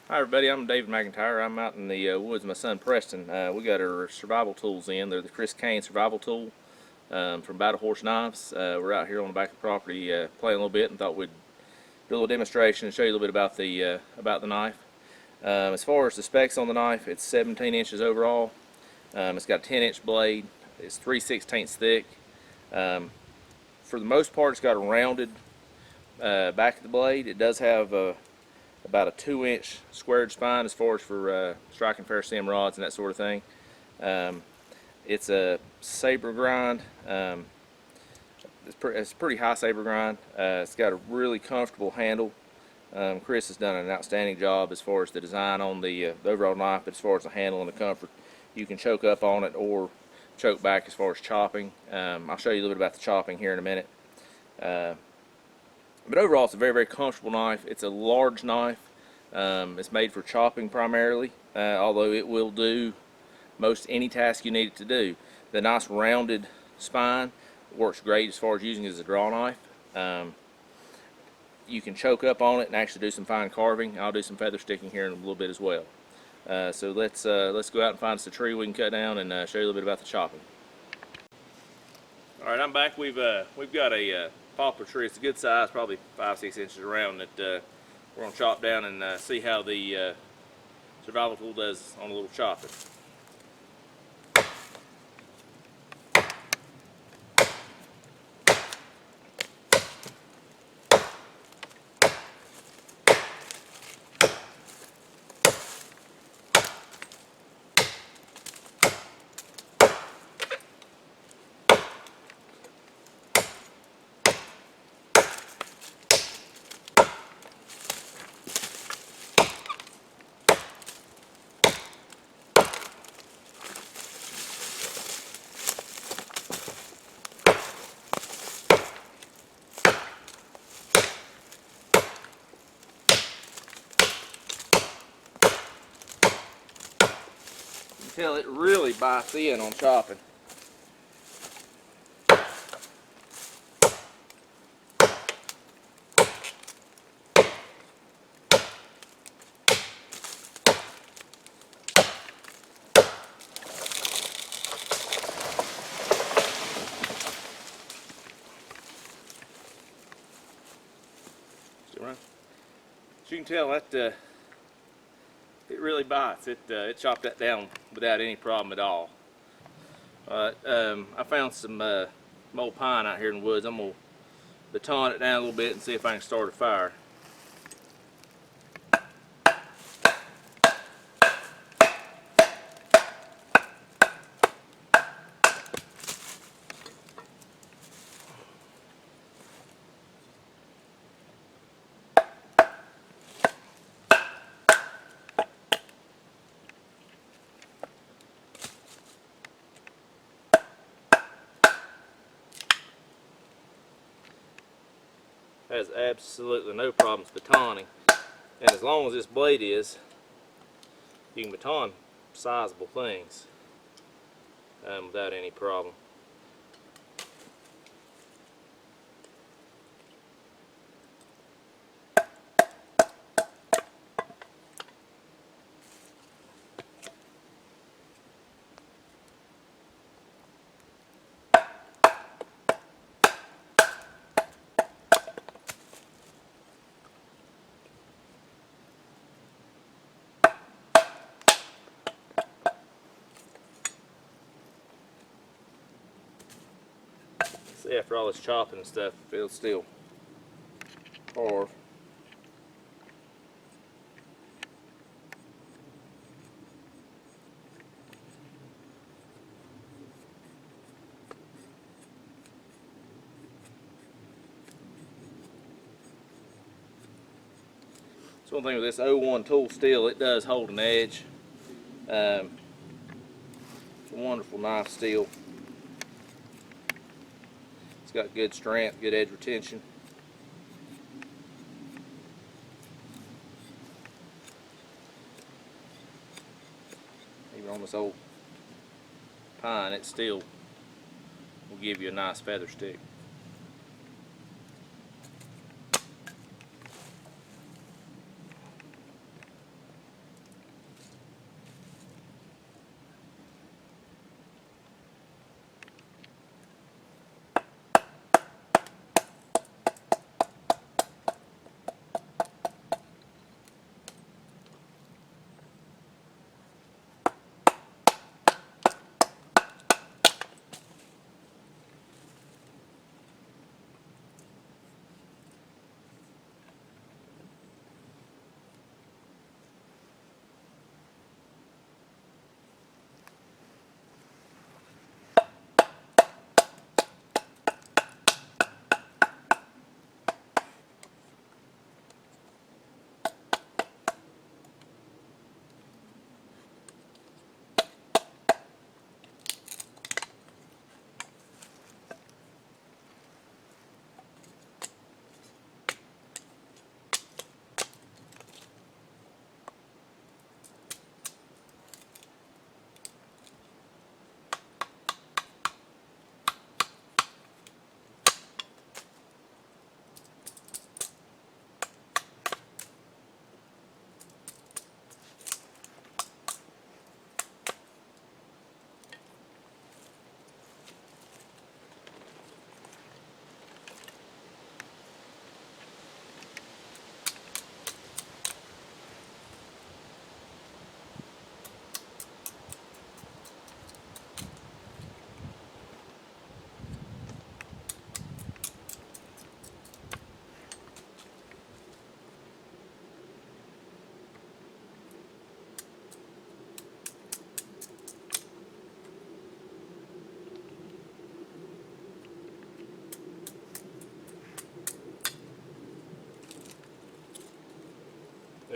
Hi everybody, I'm David McIntyre. I'm out in the woods with my son Preston. We got our survival tools in. They're the caine survival tool from Battle Horse Knives. We're out here on the back of the property playing a little bit and thought we'd do a little demonstration and show you a little bit about the knife. As far as the specs on the knife, it's 17 inches overall. It's got a 10-inch blade. It's 3/16 thick. For the most part, it's got a rounded back of the blade. It does have about a 2-inch squared spine as far as for striking fair stem rods and that sort of thing. It's a saber grind. It's a pretty high saber grind. It's got a really comfortable handle. Chris has done an outstanding job as far as the design on the overall knife, but as far as the handle and the comfort, you can choke up on it or choke back as far as chopping. I'll show you a little bit about the chopping here in a minute. But overall, it's a very, very comfortable knife. It's a large knife. It's made for chopping primarily, although it will do most any task you need it to do. The nice rounded spine works great as far as using it as a draw knife. You can choke up on it and actually do some fine carving. I'll do some feather sticking here in a little bit as well. So let's go out and find us a tree we can cut down and show you a little bit about the chopping. All right, I'm back. We've got a poplar tree. It's a good size, probably 5-6 inches around, that we're going to chop down and see how the survival tool does on a little chopping. Until it really bites in on chopping. As you can tell, that it really bites. It chopped that down without any problem at all. I found some old pine out here in the woods. I'm gonna baton it down a little bit and see if I can start a fire. Has absolutely no problems batoning, and as long as this blade is, you can baton sizable things without any problem. See, after all this chopping and stuff, it feels still hard. So one thing with this 01 tool steel, it does hold an edge. It's a wonderful knife steel. It's got good strength, good edge retention. Even on this old pine, it still will give you a nice feather stick.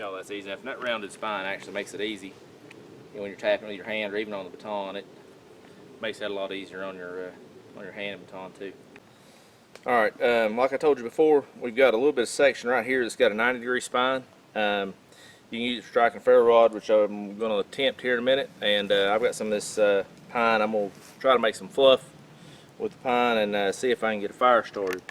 Well, that's easy enough. And that rounded spine actually makes it easy. When you're tapping with your hand or even on the baton, it makes that a lot easier on your hand and baton too. All right, like I told you before, we've got a little bit of section right here that's got a 90-degree spine. You can use it for striking a ferro rod, which I'm going to attempt here in a minute. And I've got some of this pine. I'm going to try to make some fluff with the pine and see if I can get a fire started.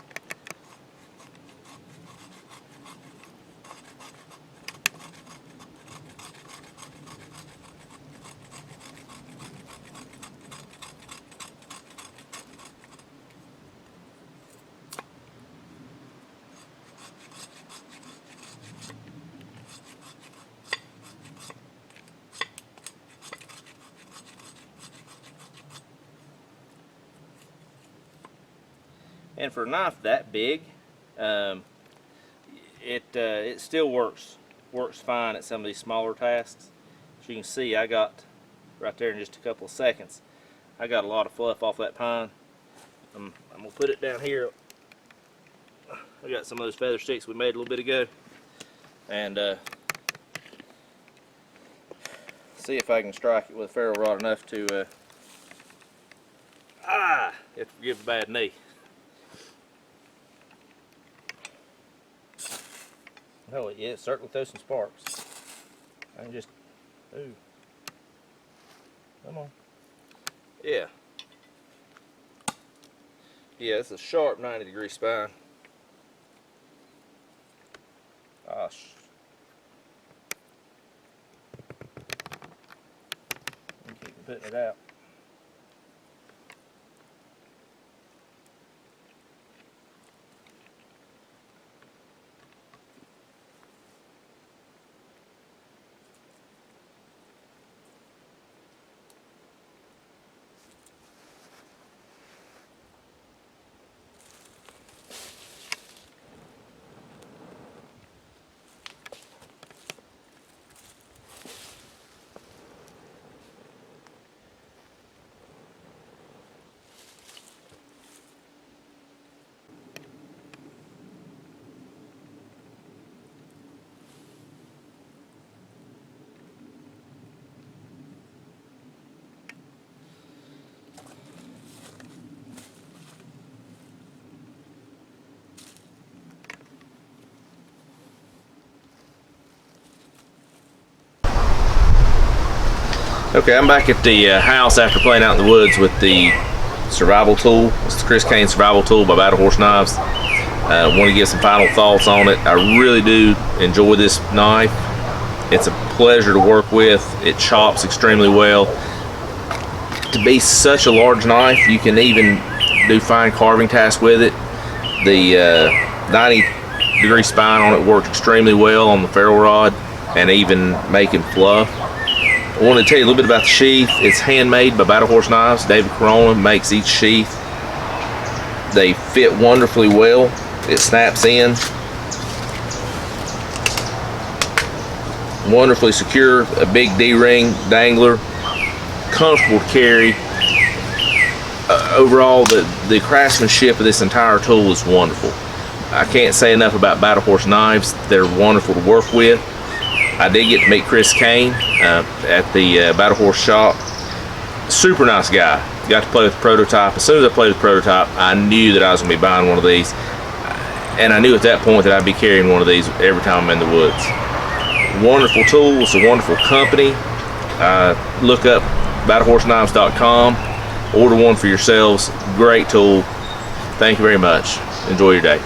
And for a knife that big, it still works fine at some of these smaller tasks. As you can see, I got right there in just a couple of seconds, I got a lot of fluff off that pine. I'm gonna put it down here. I got some of those feather sticks we made a little bit ago, and see if I can strike it with a ferro rod enough to you have to forgive a bad knee. Oh yeah, it certainly throws some sparks. I can just, ooh, come on. Yeah. Yeah, it's a sharp 90-degree spine. Gosh. Keep putting it out. Okay, I'm back at the house after playing out in the woods with the survival tool. It's the Chris Caine survival tool by Battle Horse Knives. Want to give some final thoughts on it. I really do enjoy this knife. It's a pleasure to work with. It chops extremely well. To be such a large knife, you can even do fine carving tasks with it. The 90-degree spine on it works extremely well on the ferro rod and even making fluff. I want to tell you a little bit about the sheath. It's handmade by Battle Horse Knives. David Corona makes each sheath. They fit wonderfully well. It snaps in. Wonderfully secure. A big D-ring dangler. Comfortable to carry. Overall, the craftsmanship of this entire tool is wonderful. I can't say enough about Battle Horse Knives. They're wonderful to work with. I did get to meet Chris Caine at the Battle Horse shop. Super nice guy. Got to play with the prototype. As soon as I played with the prototype, I knew that I was going to be buying one of these. And I knew at that point that I'd be carrying one of these every time I'm in the woods. Wonderful tool. It's a wonderful company. Look up battlehorseknives.com. Order one for yourselves. Great tool. Thank you very much. Enjoy your day.